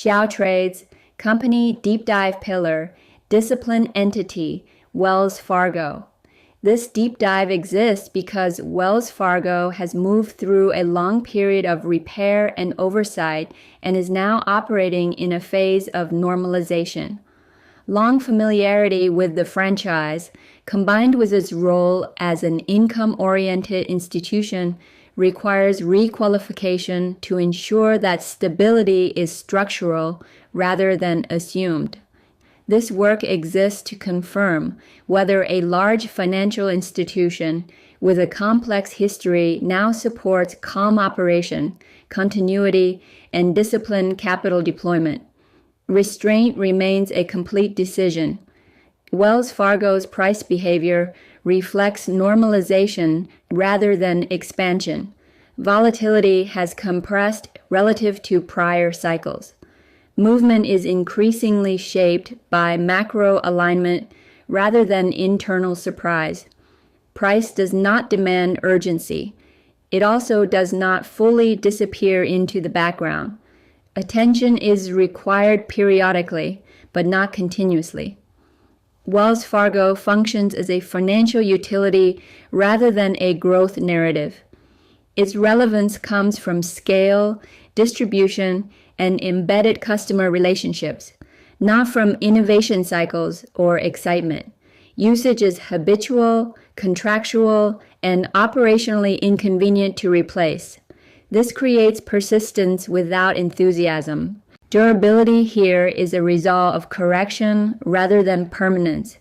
Xiao trades, company deep dive pillar, discipline entity, Wells Fargo. This deep dive exists because Wells Fargo has moved through a long period of repair and oversight and is now operating in a phase of normalization. Long familiarity with the franchise, combined with its role as an income-oriented institution, requires requalification to ensure that stability is structural rather than assumed. This work exists to confirm whether a large financial institution with a complex history now supports calm operation, continuity, and disciplined capital deployment. Restraint remains a complete decision. Wells Fargo's price behavior reflects normalization rather than expansion. Volatility has compressed relative to prior cycles. Movement is increasingly shaped by macro alignment rather than internal surprise. Price does not demand urgency. It also does not fully disappear into the background. Attention is required periodically, but not continuously. Wells Fargo functions as a financial utility rather than a growth narrative. Its relevance comes from scale, distribution, and embedded customer relationships, not from innovation cycles or excitement. Usage is habitual, contractual, and operationally inconvenient to replace. This creates persistence without enthusiasm. Durability here is a result of correction rather than permanence.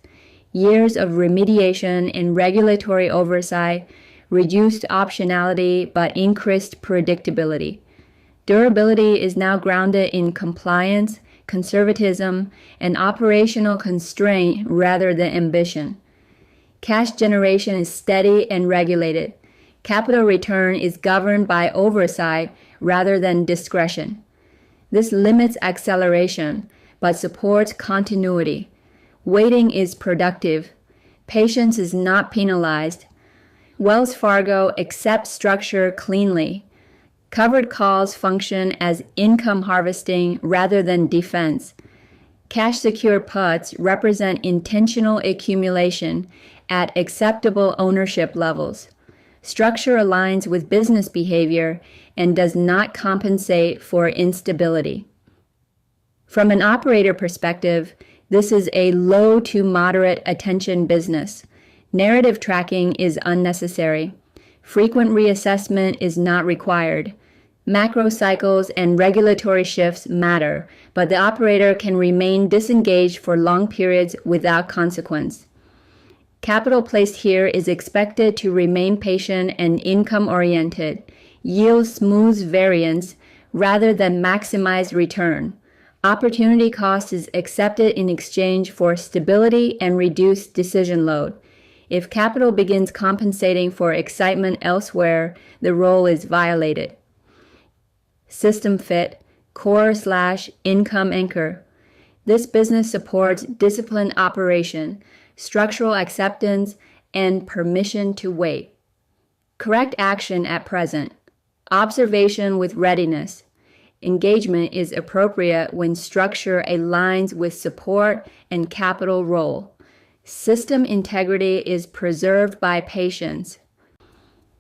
Years of remediation and regulatory oversight reduced optionality but increased predictability. Durability is now grounded in compliance, conservatism, and operational constraint rather than ambition. Cash generation is steady and regulated. Capital return is governed by oversight rather than discretion. This limits acceleration, but supports continuity. Waiting is productive. Patience is not penalized. Wells Fargo accepts structure cleanly. Covered calls function as income harvesting rather than defense. Cash-secure puts represent intentional accumulation at acceptable ownership levels. Structure aligns with business behavior and does not compensate for instability. From an operator perspective, this is a low to moderate attention business. Narrative tracking is unnecessary. Frequent reassessment is not required. Macro cycles and regulatory shifts matter, but the operator can remain disengaged for long periods without consequence. Capital placed here is expected to remain patient and income-oriented, yield smooth variance rather than maximize return. Opportunity cost is accepted in exchange for stability and reduced decision load. If capital begins compensating for excitement elsewhere, the role is violated. System fit, core/income anchor. This business supports disciplined operation, structural acceptance, and permission to wait. Correct action at present. Observation with readiness. Engagement is appropriate when structure aligns with support and capital role. System integrity is preserved by patience.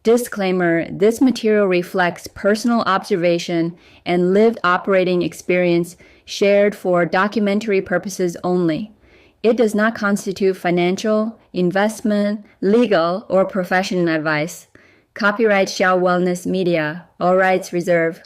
Disclaimer: this material reflects personal observation and lived operating experience shared for documentary purposes only. It does not constitute financial, investment, legal, or professional advice. Copyright Xiao Wellness Media. All rights reserved.